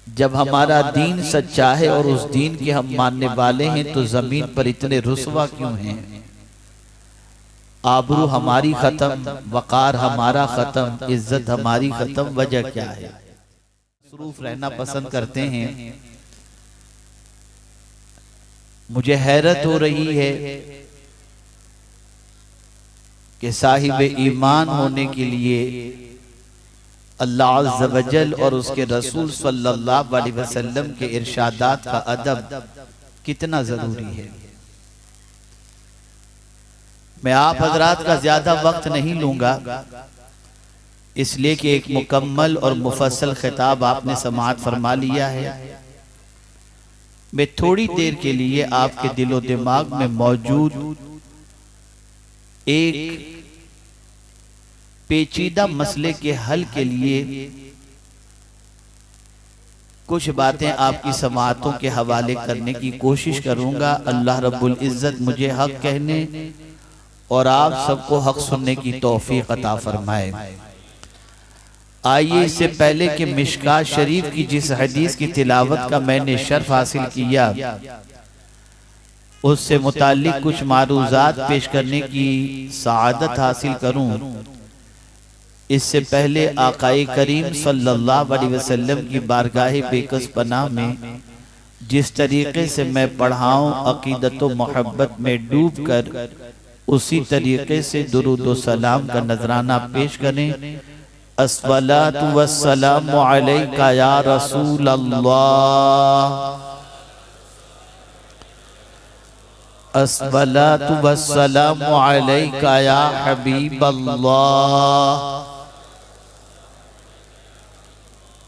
जब हमारा दीन सच्चा है और उस दीन के हम मानने वाले हैं तो जमीन पर इतने रुसवा क्यों हैं? आबरू हमारी खत्म, वकार हमारा खत्म, इज्जत हमारी खत्म। वजह क्या है? मसरूफ रहना पसंद करते हैं। मुझे हैरत हो रही है कि साहिब ईमान होने के लिए अल्लाह अज़्ज़ व जल और उसके रसूल सल्लल्लाहु अलैहि वसल्लम के इरशादात का अदब कितना जरूरी है। मैं आप हजरात का ज्यादा वक्त नहीं लूंगा, इसलिए कि एक मुकम्मल और मुफस्सल खिताब आपने समाअत फरमा लिया है। मैं थोड़ी देर के लिए आपके दिलो दिमाग में मौजूद एक पेचीदा मसले के हल के लिए कुछ बातें आपकी समाअतों के हवाले करने की कोशिश करूंगा। अल्लाह रब्बुल इज्जत मुझे हक कहने और आप सबको हक सुनने की तौफीक अता फरमाए। आइए, इससे पहले कि मिशकात शरीफ की जिस हदीस की तिलावत का मैंने शर्फ हासिल किया उससे मुताल्लिक कुछ मारूजात पेश करने की सआदत हासिल करूं, इससे पहले आकाए करीम सल्लल्लाहु अलैहि वसल्लम की बारगाह बेकस पनाह में जिस तरीके से मैं पढ़ाऊं, अकीदत व मोहब्बत में डूब कर उसी तरीके से दुरूद व सलाम का नजराना पेश करें। अस्सलातु वस्सलामु अलैका या रसूल अल्लाह, अस्सलातु वस्सलामु अलैका या हबीब अल्लाह,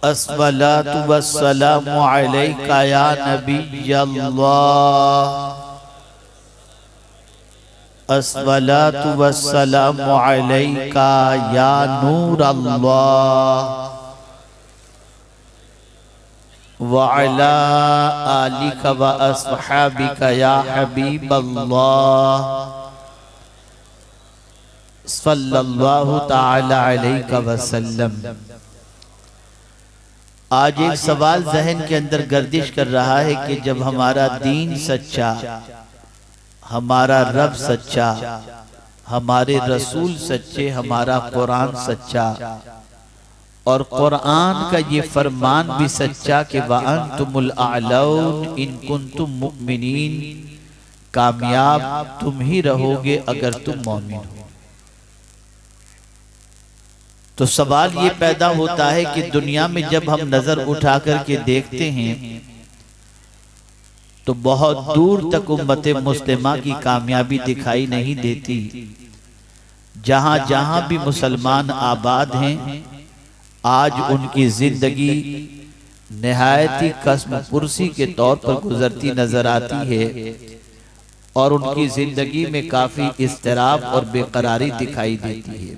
अस्सलातु वस्सलामु अलैका या नबी अल्लाह, अस्सलातु वस्सलामु अलैका या नूर अल्लाह, व अला आलिका व अस्हाबिका या हबीब अल्लाह, सल्लल्लाहु ताला अलैहि वसल्लम। आज एक सवाल जहन के अंदर गर्दिश कर रहा है कि जब हमारा दीन सच्चा, हमारा रब सच्चा, हमारे रसूल सच्चे, हमारा कुरान सच्चा और कुरान का ये फरमान भी सच्चा कि वअंतुमुल अअलौन इन कुंतुम मुमिनीन, कामयाब तुम ही रहोगे अगर तुम मोमिन हो। तो सवाल ये पैदा होता है कि दुनिया में जब हम नजर उठा करके देखते हैं तो बहुत दूर तक उम्मत मुस्लिमा की कामयाबी दिखाई नहीं देती। जहां जहां भी मुसलमान आबाद हैं आज उनकी जिंदगी निहायत ही कस्म पुरसी के तौर पर गुजरती नजर आती है और उनकी जिंदगी में काफी इस्तिराब और बेकरारी दिखाई देती है।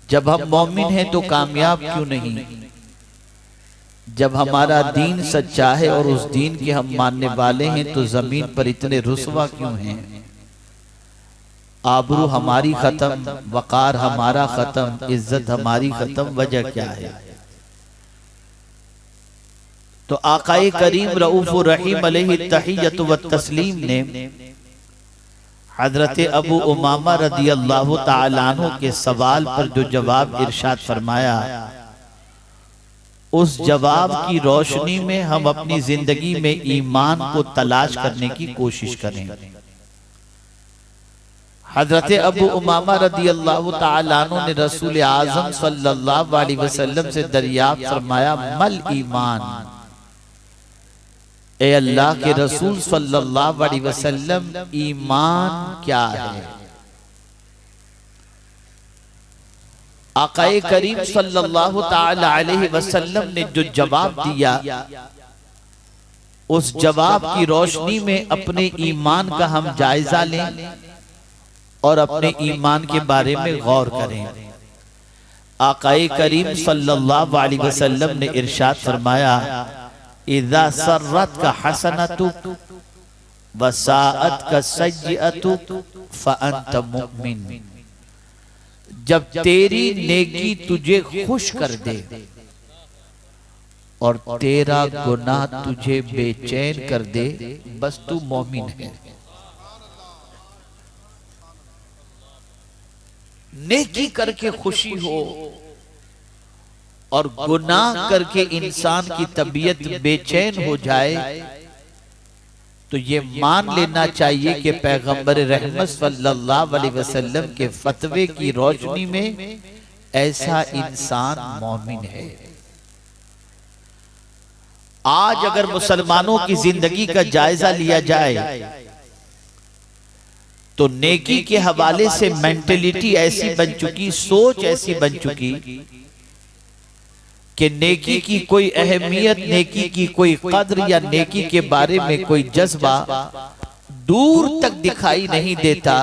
जब हम मोमिन हैं तो कामयाब क्यों नहीं? जब हमारा दीन सच्चा है और उस दीन के हम मानने वाले हैं तो जमीन पर इतने रुसवा क्यों हैं? आबरू हमारी खत्म, वकार हमारा खत्म, इज्जत हमारी खत्म। वजह क्या है? तो आकाए करीम रऊफ रहीम अलैहि तहियत व तस्लीम ने हजरत अबू उमामा रदी अल्लाह तआला अन्हु के सवाल पर जो जवाब इरशाद फरमाया, उस जवाब की रोशनी में हम अपनी जिंदगी में ईमान को तलाश करने की कोशिश करें। हजरत अबू उमामा रदी अल्लाह तआला अन्हु ने रसूल आजम सल्लल्लाहु अलैहि वसल्लम से दरियाफ्त फरमाया, मल ईमान, ए अल्लाह के रसूल सल्लल्लाहु अलैहि वसल्लम, ईमान क्या है? आकाए करीम सल्लल्लाहु ताला अलैहि वसल्लम ने जो जवाब दिया, उस जवाब की रोशनी में अपने ईमान का हम जायजा लें और अपने ईमान के बारे में गौर करें। आकाए करीम सल्लल्लाहु अलैहि वसल्लम ने इरशाद फरमाया, इज़ा सर्रत का हसनतु वसाअत का सय्यतु फअंत मुमिन। जब तेरी नेकी तुझे खुश कर दे और तेरा गुनाह तुझे बेचैन कर दे, बस तू मोमिन है। नेकी करके खुशी हो और गुनाह करके इंसान की तबीयत बेचैन हो जाए तो ये मान लेना चाहिए कि पैगंबर रहमत सल्लल्लाहु अलैहि वसल्लम के फतवे की रोशनी में ऐसा इंसान मोमिन है। आज अगर मुसलमानों की जिंदगी का जायजा लिया जाए तो नेकी के हवाले से मेंटेलिटी ऐसी बन चुकी, सोच ऐसी बन चुकी कि नेकी की कोई अहमियत, नेकी की कोई कद्र या नेकी के बारे में कोई जज्बा दूर तक दिखाई नहीं देता।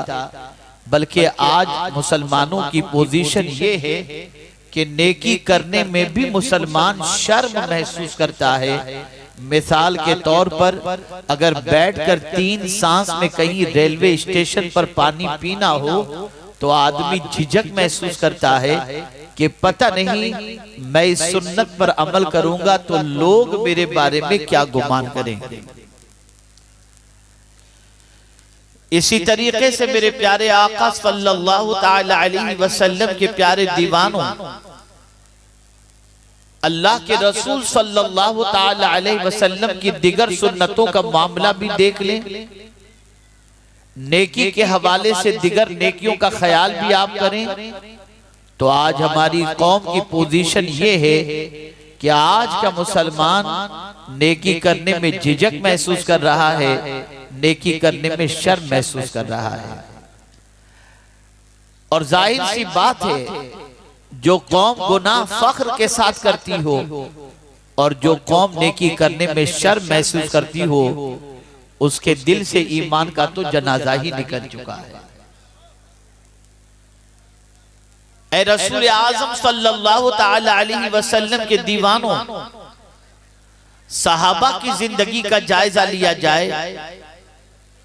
बल्कि आज मुसलमानों की पोजीशन ये है कि नेकी करने में भी मुसलमान शर्म महसूस करता है। मिसाल के तौर पर अगर बैठकर 3 सांस में कहीं रेलवे स्टेशन पर पानी पीना हो तो आदमी झिझक महसूस करता है कि पता नहीं मैं इस सुन्नत पर अमल करूंगा तो लोग मेरे बारे में क्या गुमान करेंगे। इसी तरीके से मेरे प्यारे आका सल्लल्लाहु ताला अलैहि वसल्लम के प्यारे दीवानों, अल्लाह के रसूल सल्लल्लाहु ताला अलैहि वसल्लम की दिगर सुन्नतों का मामला भी देख लें। नेकी के हवाले से दिगर नेकियों का ख्याल भी आप करें तो आज हमारी कौम की पोजीशन ये है कि आज का मुसलमान नेकी करने में झिझक महसूस कर रहा है, नेकी करने में शर्म महसूस कर रहा है। और जाहिर सी बात है, जो कौम गुनाह फख्र के साथ करती हो और जो कौम नेकी करने में शर्म महसूस करती हो, उसके दिल से ईमान का तो जनाजा ही निकल चुका है। ऐ रसूल आज़म सल्लल्लाहु ताला अलैहि वसल्लम के दीवानों, सहाबा की जिंदगी का जायजा लिया जाए,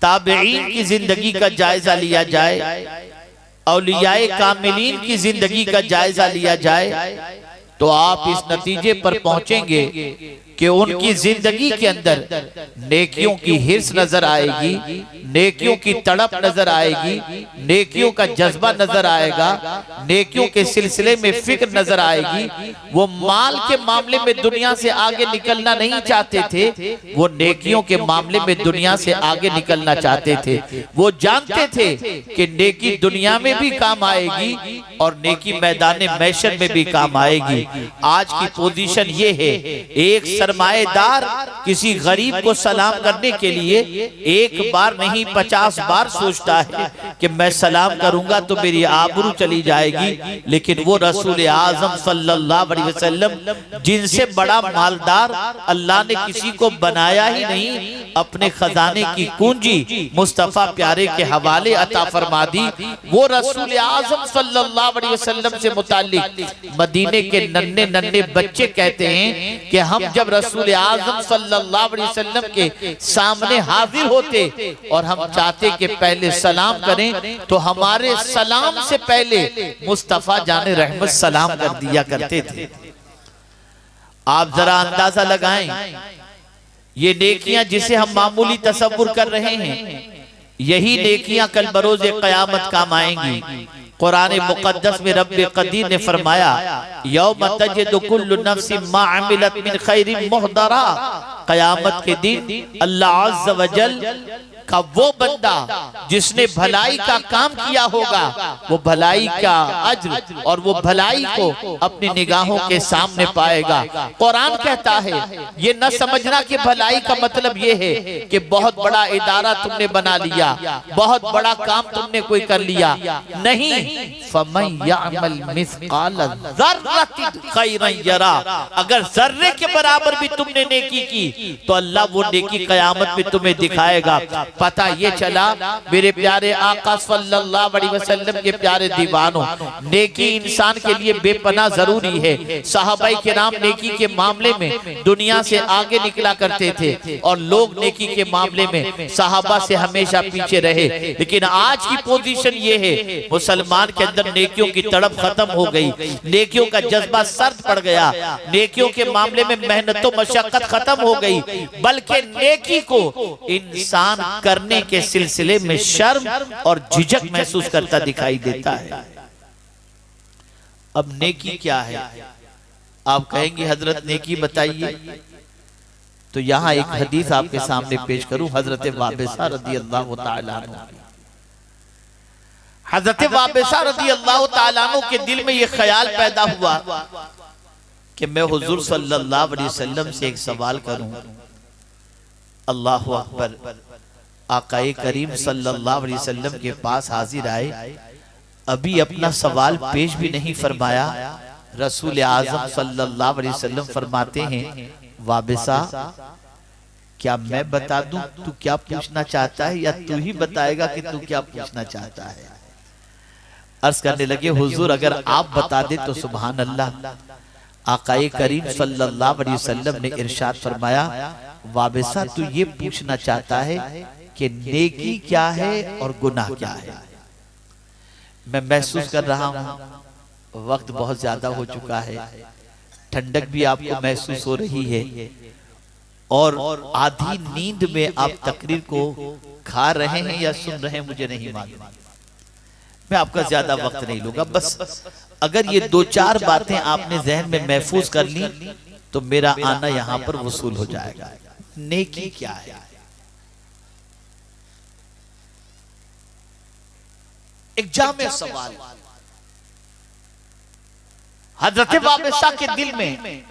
ताबईन की जिंदगी का जायजा लिया जाए, औलियाए कामिलीन की जिंदगी का जायजा लिया जाए तो आप इस नतीजे पर पहुंचेंगे कि उनकी जिंदगी के अंदर नेकियों की हिर्स नजर आएगी, नेकियों की तड़प नजर आएगी, नेकियों का जज्बा नजर आएगा, नेकियों के सिलसिले में फिक्र नजर आएगी। वो माल के मामले में दुनिया से आगे निकलना नहीं चाहते थे, वो नेकियों के मामले में दुनिया से आगे निकलना चाहते थे। वो जानते थे कि नेकी दुनिया में भी काम आएगी और नेकी मैदान मैशर में भी काम आएगी। आज की पोजीशन ये है, एक सरमाएदार किसी गरीब को सलाम करने के लिए एक बार नहीं 50 बार सोचता है कि मैं सलाम करूंगा तो मेरी आबरू चली जाएगी, लेकिन वो रसूल आज़म सल्लल्लाहु अलैहि वसल्लम जिनसे बड़ा मालदार अल्लाह ने किसी को बनाया ही नहीं, अपने खजाने की कुंजी मुस्तफा प्यारे के हवाले अता फरमा दी। वो रसूल आज़म सल्लल्लाहु अलैहि वसल्लम से मुताल्लिक मदीने के नन्हे नन्हे बच्चे कहते हैं कि हम जब रसूल आज़म सल्लल्लाहु अलैहि वसल्लम के सामने हाजिर होते और हम चाहते कि पहले सलाम करें तो हमारे सलाम से पहले मुस्तफा जाने रहमत सलाम कर दिया करते थे। आप जरा अंदाजा लगाएं, ये नेकियां जिसे हम मामूली तसव्वुर कर रहे हैं, यही नेकियां कल बरोज़े क़यामत काम आएंगी। कुरान मुक़द्दस में रब्बे क़दीर ने फरमाया, यौम तजिदु कुल्लु नफ्सिन मा अमिलत मिन खैरिन मुहदरा, क़यामत के दिन अल्लाह अज़्ज़ व जल का वो बंदा जिसने भलाई का काम किया होगा, वो भलाई का अज्र और वो भलाई को अपनी निगाहों के सामने पाएगा। कुरान कहता है ये न समझना कि भलाई का मतलब ये है कि बहुत बड़ा इदारा तुमने बना लिया, बहुत बड़ा काम तुमने कोई कर लिया, नहीं। फमन यअमल मिस्क़ाल ज़र्रतिन खैरन यरा, अगर जर्रे के बराबर भी तुमने नेकी की तो अल्लाह वो नेकी क़यामत में तुम्हें दिखाएगा। पता ये चला मेरे प्यारे आका सल्लल्लाहु अलैहि वसल्लम के प्यारे दीवानों, नेकी इंसान के लिए बेपनाह जरूरी है। सहाबाई किराम नेकी के मामले में दुनिया से आगे निकला करते थे और लोग नेकी के मामले में सहाबा से हमेशा पीछे रहे। लेकिन आज की पोजीशन ये है, मुसलमान के अंदर नेकियों की तड़प खत्म हो गई, नेकियों का जज्बा सर्द पड़ गया, नेकियों के मामले में मेहनत मशक्कत खत्म हो गई, बल्कि नेकी को इंसान करने के सिलसिले में शर्म और झिझक महसूस करता दिखाई देता है। अब नेकी क्या है? आप कहेंगे हजरत नेकी बताइए, तो यहां एक हदीस आपके सामने पेश करूं। हजरत वाबिसा रदियल्लाहु ताला अन्हु, हजरत वाबिसा रदियल्लाहु ताला अन्हु के दिल में यह ख्याल पैदा हुआ कि मैं हुजूर सल्लल्लाहु अलैहि वसल्लम से एक सवाल करूं। अल्लाहु अकबर। आकाए करीम सल्लल्लाहु अलैहि वसल्लम के पास हाजिर आए, अभी अपना सवाल पेश भी नहीं फरमाया, रसूल आजम सल्लल्लाहु अलैहि वसल्लम फरमाते हैं, वाबिसा क्या मैं बता दूं तू क्या पूछना चाहता है, या तू ही बताएगा कि तू क्या पूछना चाहता है? अर्ज करने लगे, हुजूर अगर आप बता दे तो सुभान अल्लाह। आकाए करीम सल्लल्लाहु अलैहि वसल्लम ने इरशाद फरमाया, वाबिसा तू ये पूछना चाहता है कि नेकी क्या है और गुनाह क्या है? मैं महसूस कर रहा हूं वक्त बहुत ज्यादा हो चुका है, ठंडक भी आपको महसूस हो रही है और आधी नींद में आप तकरीर को खा रहे हैं या सुन रहे हैं मुझे नहीं मालूम। मैं आपका ज्यादा वक्त नहीं लूंगा, बस अगर ये दो चार बातें आपने जहन में महफूज कर ली तो मेरा आना यहां पर वसूल हो जाएगा। नेकी क्या है? एक जामे सवाल। हजरत वाबिसा के दिल में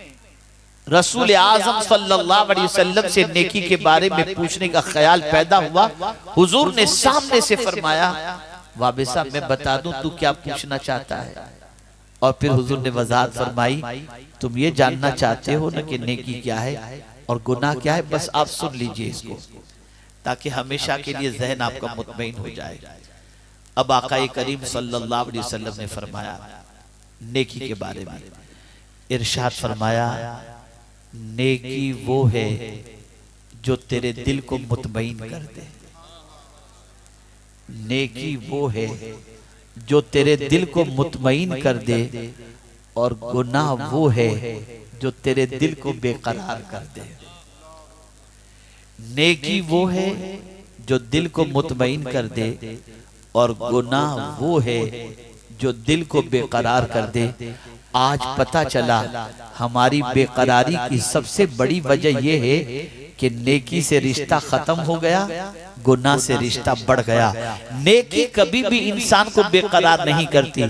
रसूल आजम सल्लल्लाहु अलैहि वसल्लम से नेकी के बारे में पूछने का ख्याल पैदा हुआ। हुजूर ने सामने से फरमाया, वाबिसा मैं बता दूं तू क्या पूछना चाहता है? और फिर हुजूर ने वजाहत फरमाई, तुम ये जानना चाहते हो ना कि नेकी क्या है और गुनाह क्या है? बस आप सुन लीजिए इसको, ताकि हमेशा के लिए जहन आपका मुतमईन हो जाए। अब आकाए करीम सल्लल्लाहु अलैहि वसल्लम ने फरमाया नेकी के बारे में, इरशाद फरमाया, नेकी वो है जो तेरे दिल को मुतमईन कर दे। नेकी वो है जो तेरे दिल को मुतमईन कर दे, और गुनाह वो है जो तेरे दिल को बेकरार कर दे। नेकी वो है जो दिल को मुतमईन कर दे, और गुनाह वो है जो दिल को बेकरार कर दे। आज पता चला हमारी बेकरारी की सबसे बड़ी वजह यह है कि नेकी से रिश्ता खत्म हो गया, गुनाह से रिश्ता बढ़ गया। नेकी कभी भी इंसान को बेकरार नहीं करती,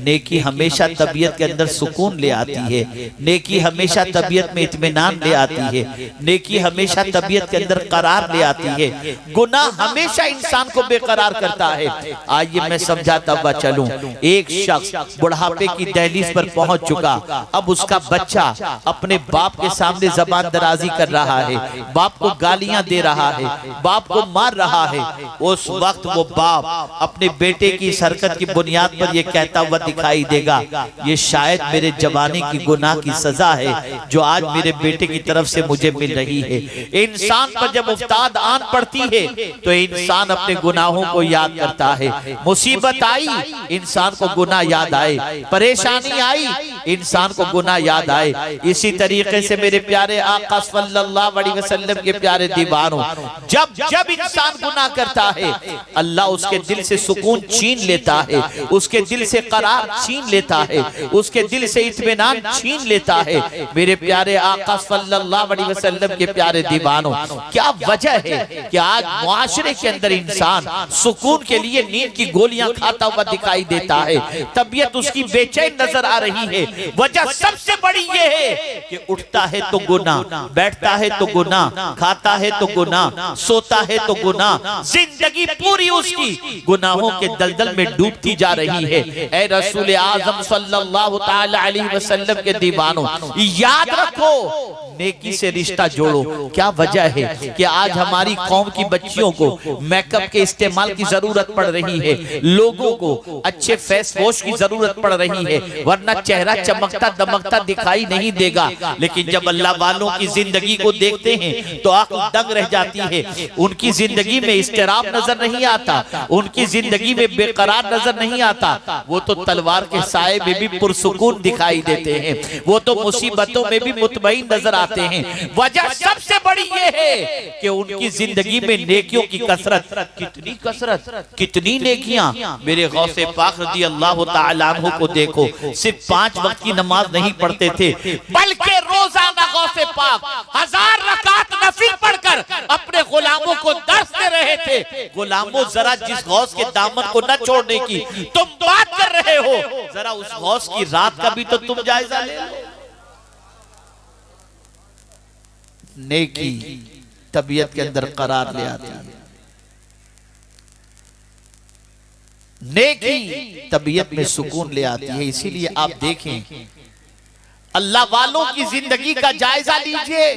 नेकी हमेशा तबीयत के अंदर सुकून ले आती है, नेकी हमेशा तबीयत में इत्मीनान ले आती है, नेकी हमेशा तबीयत के अंदर करार ले आती है। गुनाह हमेशा इंसान को बेकरार करता है। आइए मैं समझाता हुआ चलूं। एक शख्स बुढ़ापे की दहलीज पर पहुंच चुका, अब उसका बच्चा अपने बाप के सामने जबान दराजी कर रहा है, बाप को गालियां दे रहा है, बाप को मार रहा है। उस वक्त वो बाप अपने बेटे की इस हरकत की बुनियाद पर यह कहता हुआ दिखाई देगा, ये शायद मेरे जवानी की गुनाह की सजा है जो आज मेरे बेटे की तरफ से मुझे मिल रही है। इंसान पर जब उफ्ताद आन पड़ती है तो इंसान अपने गुनाहों को याद करता है। मुसीबत आई, इंसान को गुनाह याद आए, परेशानी आई, इंसान को गुनाह याद आए। इसी तरीके से मेरे प्यारे आका सल्लल्लाहु अलैहि वसल्लम के प्यारे दीवानों, जब जब इंसान गुनाह करता है अल्लाह उसके दिल से सुकून छीन लेता है, उसके दिल से करार छीन लेता है, उसके दिल से इत्मीनान छीन लेता है। मेरे प्यारे आका सल्लल्लाहु अलैहि वसल्लम के प्यारे दीवानों, क्या वजह है कि आज मुआशरे के अंदर इंसान सुकून के लिए नींद की गोलियां खाता हुआ दिखाई देता है, तबीयत उसकी बेचैन नजर आ रही है। वजह सबसे बड़ी ये है कि उठता है तो गुनाह, बैठता है तो गुनाह, खाता है तो गुनाह, सोता है तो गुनाह, गुनाह, जिंदगी पूरी उसकी गुनाहों के दलदल में डूबती जा रही है। ऐ रसूल आज़म सल्लल्लाहु ताला अलैहि वसल्लम के दीवानों, याद रखो, नेकी से रिश्ता जोड़ो। क्या वजह है कि आज हमारी कौम की बच्चियों को मेकअप के इस्तेमाल की जरूरत पड़ रही है, लोगों को अच्छे फेस वॉश की जरूरत पड़ रही है, वरना चेहरा चमकता दमकता दिखाई नहीं देगा। लेकिन जब अल्लाह वालों की जिंदगी को देखते हैं तो आंख दंग रह जाती है। उनकी जिंदगी में इस्तिराब नजर नहीं आता, उनकी जिंदगी में बेकरार नजर नहीं आता। वो तो तलवार के साए में भी पुरसुकून दिखाई देते हैं, वो तो मुसीबतों में भी मुतमईन नजर आते हैं। वजह सबसे बड़ी ये है कि उनकी जिंदगी में नेकियों की कसरत, कितनी नेकियां। मेरे गौसे पाक रज़ी अल्लाह तआला अन्हु को देखो, सिर्फ 5 वक्त की नमाज नहीं पढ़ते थे, बल्कि रोजाना गौसे पाक 1000 रकात नफिल पढ़कर अपने गुलामों को दर्स दे रहे थे। गुलामों, जरा जिस गौस के दामन को न छोड़ने की तुम बात कर रहे हो, जरा उस गौस की रात का भी तो तुम जायजा ले लो। नेकी तबीयत के अंदर करार ले आती है, नेकी तबीयत में सुकून ले आती है। इसीलिए आप देखें, अल्लाह वालों की जिंदगी का जायजा लीजिए।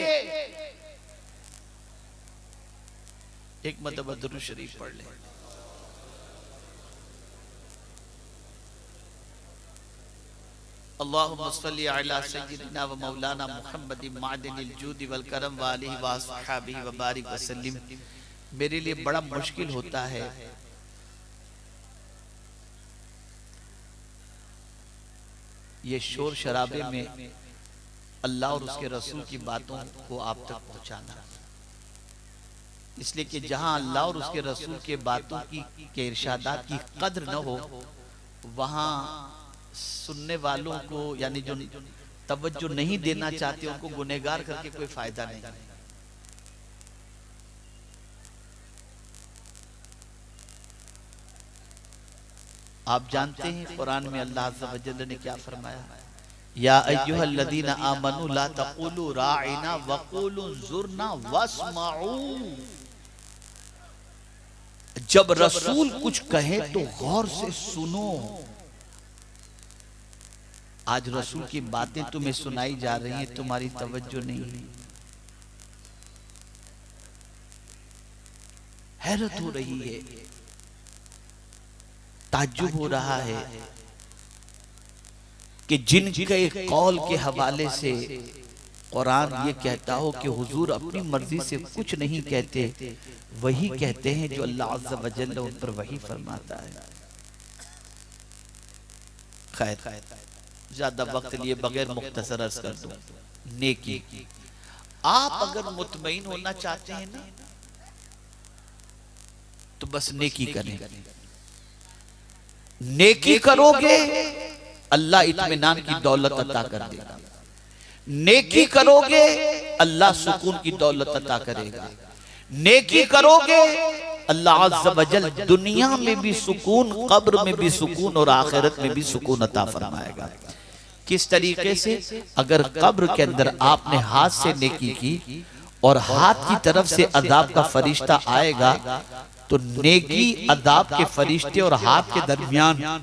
एक मरतबा दुरूद शरीफ पढ़ ले। अल्लाहुम्मा सल्ली अला सय्यिदिना व मौलाना मुहम्मदिन मादिनिल जूदि वल करम व आलिहि व अस्हाबिहि व बारिक वसल्लिम। मेरे लिए बड़ा मुश्किल होता है ये शोर शराबे में अल्लाह और उसके रसूल की बातों को आप तक पहुंचाना, इसलिए कि जहां अल्लाह और उसके रसूल के बातों की के इरशादात की कद्र न हो, वहां सुनने वालों को यानी जो तवज्जो नहीं देना चाहते उनको गुनहगार करके कोई फायदा नहीं। आप जानते हैं कुरान में अल्लाह अज़्ज़ा व जल्ल ने क्या फरमाया, या अय्युहल्लज़ीना आमनू ला तक़ूलू राइना वक़ूलू ज़ुरना वस्मऊ। जब रसूल कुछ कहे तो गौर से सुनो। आज रसूल की बातें तुम्हें सुनाई जा रही हैं, तुम्हारी तवज्जो नहीं है। हैरत हो रही है, ताज्जुब हो रहा है कि जिनके कौल के हवाले से कुरान ये कहता हो कि हुजूर अपनी मर्जी से कुछ नहीं कहते, वही कहते हैं जो अल्लाह अज़्ज़ा व जल्ल उन पर वही फरमाता है। खैर, ज्यादा वक्त लिए बगैर मुख्तसर अर्ज कर दूं, नेकी। आप अगर मुतमईन होना चाहते हैं ना, तो बस नेकी करें। नेकी करोगे अल्लाह इत्मीनान की दौलत अता कर देगा, नेकी करोगे अल्लाह सुकून की दौलत अता करेगा, नेकी करोगे अल्लाह अज़्ज़ा व जल दुनिया में भी सुकून, कब्र में भी सुकून और आखिरत में भी सुकून अता फरमाएगा। किस तरीके से? अगर कब्र के अंदर आपने हाथ से नेकी की और हाथ की तरफ से अजाब का फरिश्ता आएगा, तो नेकी अजाब के फरिश्ते और हाथ के दरमियान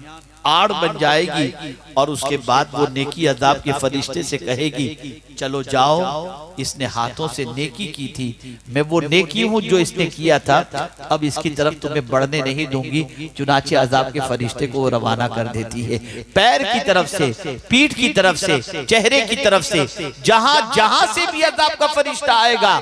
आड़ बन जाएगी, और उसके बाद वो नेकी अजाब के फरिश्ते से कहेगी, चलो जाओ, इसने हाथों से नेकी की थी, मैं वो नेकी हूं जो इसने किया था, अब इसकी तरफ तुम्हें बढ़ने नहीं दूंगी। चुनाचे अजाब के फरिश्ते को वो रवाना कर देती है। पैर की तरफ से, पीठ की तरफ से, चेहरे की तरफ से, जहां जहां से भी अजाब का फरिश्ता आएगा,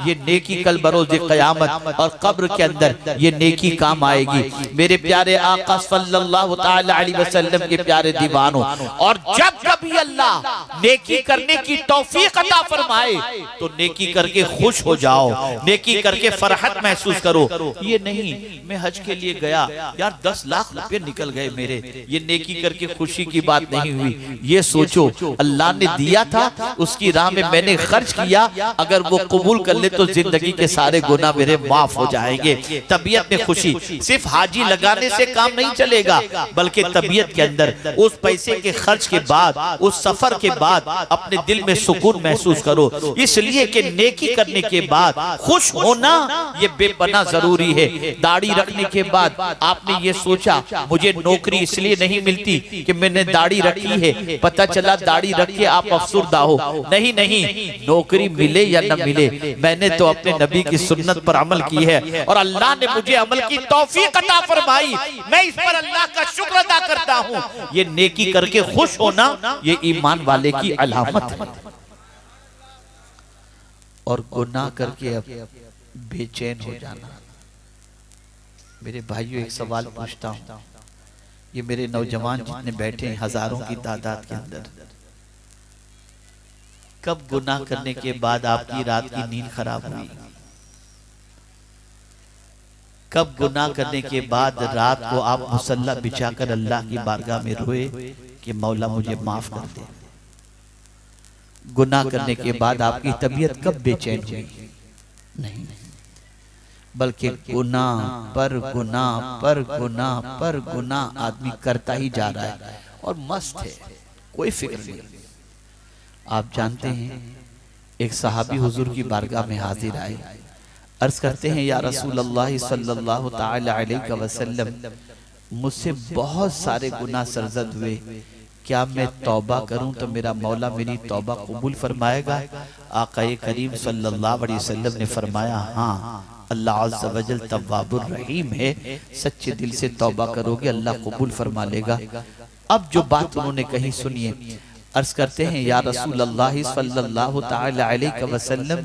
ये नेकी कल बरोज़े क़यामत और कब्र के अंदर ये नेकी काम आएगी। मेरे प्यारे आका सल्लल्लाहु तआला अलैहि वसल्लम के प्यारे दीवानों, और जब कभी अल्लाह नेकी करने की तौफीक अता फरमाए तो नेकी करके खुश हो जाओ, नेकी करके फरहत महसूस करो। ये नहीं मैं हज के लिए गया यार 10 लाख रुपए निकल गए मेरे, ये नेकी करके खुशी की बात नहीं हुई। ये सोचो अल्लाह ने दिया था, उसकी राह में मैंने खर्च किया, अगर वो कबूल कर ले तो जिंदगी के सारे गुनाह मेरे माफ हो जाएंगे। तबीयत में खुशी, सिर्फ हाजी लगाने से काम नहीं चलेगा, बल्कि तबीयत के अंदर उस पैसे के खर्च के बाद, उस सफर के बाद अपने दिल में सुकून महसूस करो। इसलिए कि नेकी करने के बाद खुश होना ये बेपना जरूरी है। दाढ़ी रखने के बाद आपने ये सोचा मुझे नौकरी इसलिए नहीं मिलती कि मैंने दाढ़ी रखी है, पता चला दाढ़ी रख के आप अफसुर्दा हो। नहीं नहीं, नौकरी मिले या न मिले, मैंने तो अपने नबी की सुन्नत पर अमल की है और अल्लाह ने मुझे अमल की तौफीक अता फरमाई, मैं इस पर अल्लाह का शुक्र अदा करता हूँ। ये नेकी करके खुश होना ये ईमान वाले की अलामत है। और गुनाह करके अब बेचैन हो जाना। मेरे भाइयों एक सवाल पूछता हूँ, ये मेरे नौजवान जितने बैठे हैं हजारों की तादाद के अंदर, कब गुनाह करने के बाद आपकी रात की नींद खराब हुई? कब गुनाह करने के बाद रात को आप मुसल्ला बिछाकर अल्लाह की बारगाह में रोए कि मौला मुझे माफ कर दे? गुनाह करने के बाद आपकी तबीयत कब बेचैन हुई? नहीं, बल्कि गुनाह पर गुनाह पर गुनाह पर गुनाह आदमी करता ही जा रहा है और मस्त है, कोई फिक्र नहीं। आप जानते हैं एक सहाबी हुजूर की बारगाह में हाजिर आए, अर्ज करते हैं या रसूल अल्लाह सल्लल्लाहु ताला अलैहि वसल्लम, मुझसे बहुत सारे गुनाह सरजद हुए, क्या मैं तौबा करूं तो मेरा मौला मेरी तौबा कबूल फरमाएगा? आका करीम सल्लल्लाहु अलैहि वसल्लम ने फरमाया, हाँ, अल्लाह अज़्ज़ व जल तव्वाबुर रहीम है, सच्चे दिल से तौबा करोगे अल्लाह कबूल फरमा लेगा। अब जो बात उन्होंने कही सुनिए, अर्ज करते हैं या रसूल अल्लाह सल्लल्लाहु ताला अलैहि वसल्लम,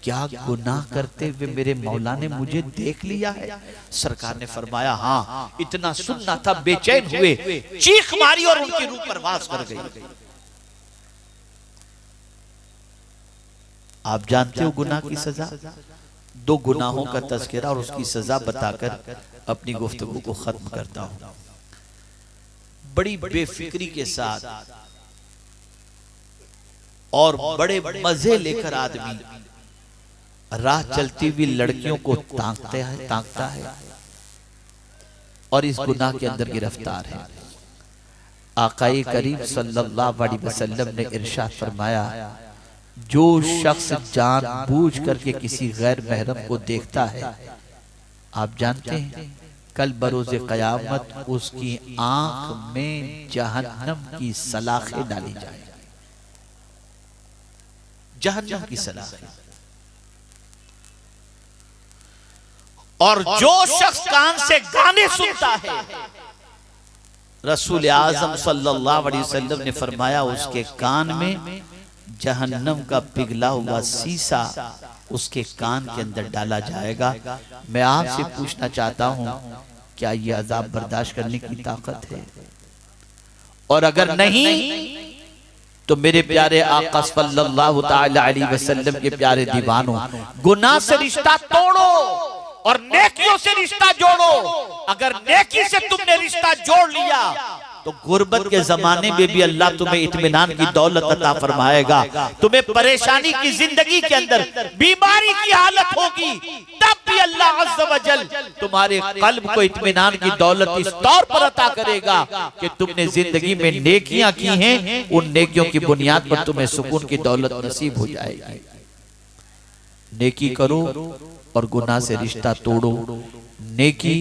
क्या गुनाह करते हुए मेरे मौला ने मुझे देख लिया है? सरकार ने फरमाया, हाँ, इतना सुनना था, बेचैन हुए, चीख मारी और उनकी रूह परवास कर गई। आप जानते हो गुनाह की सजा? दो गुनाहों का तज़किरा और उसकी सजा बताकर अपनी गुफ्तगू को खत्म करता हूं। बड़ी बेफिक्री के साथ और बड़े मजे लेकर आदमी राह चलती हुई लड़कियों को ताकता है और इस गुनाह के अंदर गिरफ्तार है। आकाए करीम सल्लल्लाहु अलैहि वसल्लम ने इरशाद फरमाया, जो शख्स जानबूझ करके किसी गैर महरम को देखता है, आप जानते हैं कल बरोज़े क़यामत उसकी आंख में जहन्नम की सलाखें डाली जाएंगी, जहन्नम की सलाखें। और जो शख्स कान से गाने सुनता है, रसूल आज़म सल्लल्लाहु अलैहि वसल्लम ने फरमाया उसके कान में जहन्नम का पिघला हुआ शीशा उसके कान के अंदर डाला जाएगा। मैं आपसे पूछना चाहता हूं, क्या यह अजाब बर्दाश्त करने की ताकत है? और अगर नहीं तो मेरे प्यारे आका सल्लल्लाहु ताला अलैहि वसल्लम के प्यारे दीवानों, गुनाह से रिश्ता तोड़ो और नेकियों से रिश्ता जोड़ो। अगर नेकी से तुमने रिश्ता जोड़ लिया तो गुर्बत के जमाने में भी अल्लाह तुम्हें इत्मीनान की दौलत अता फरमाएगा। तुम्हें परेशानी की जिंदगी के अंदर बीमारी की हालत होगी, तब भी अल्लाह अज़्ज़ व जल तुम्हारे कल्ब को इत्मीनान की दौलत इस तौर पर अता करेगा कि तुमने जिंदगी में नेकियां की हैं, उन नेकियों की बुनियाद पर तुम्हें सुकून की दौलत नसीब हो जाएगी। नेकी करो और गुनाह से रिश्ता तोड़ो। नेकी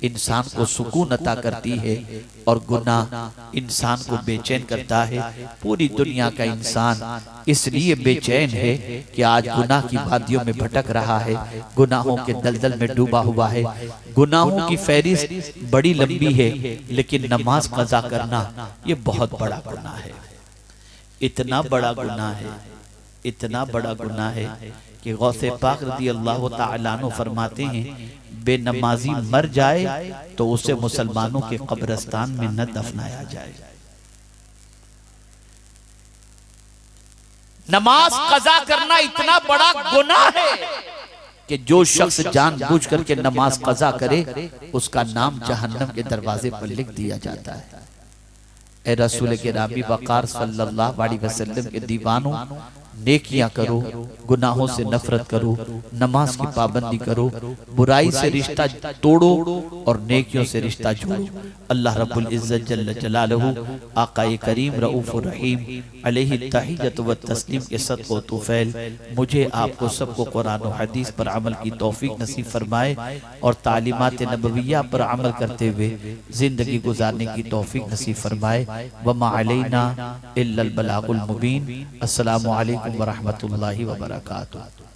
इंसान को सुकून अता करती है और गुनाह इंसान को बेचैन करता है। पूरी दुनिया का इंसान इसलिए बेचैन है कि आज गुनाह की वादियों में भटक रहा है, गुनाहों के दलदल में डूबा हुआ है। गुनाहों की फहरिस्त बड़ी लंबी है, लेकिन नमाज कज़ा करना ये बहुत बड़ा गुनाह है। इतना बड़ा गुनाह है, इतना बड़ा गुनाह है कि गौसे पाक रज़ी अल्लाह तआला अन्हु फरमाते हैं, बेनमाजी मर जाए तो उसे मुसलमानों के कब्रिस्तान में न दफनाया जाए। नमाज कज़ा करना इतना बड़ा गुनाह है कि जो शख्स जानबूझ करके नमाज कज़ा करे उसका नाम जहन्नम के दरवाजे पर लिख दिया जाता है। ए रसूल गिरामी वक़ार सल्लल्लाहु अलैहि वसल्लम के दीवानों, नेकियां करो, गुनाहों से नफरत करो, नमाज की पाबंदी करो, बुराई से रिश्ता तोड़ो और नेकियों से रिश्ता जोड़ो। अल्लाह रब्बुल इज्जत जल्ल जलालहू आकाए करीम रऊफुर रहीम अलैहि तहियत व तस्लीम के सदक़ व तुफ़ैल मुझे आपको सबको कुरान और हदीस पर अमल की तौफीक नसीब फरमाए और तालीमात नबविया पर अमल करते हुए जिंदगी गुजारने की तौफीक नसीब फरमाए। वमा अलैना इल्लल बलागुल मुबीन। अस्सलामु अलैकुम व रहमतुल्लाहि व बरकातुहू।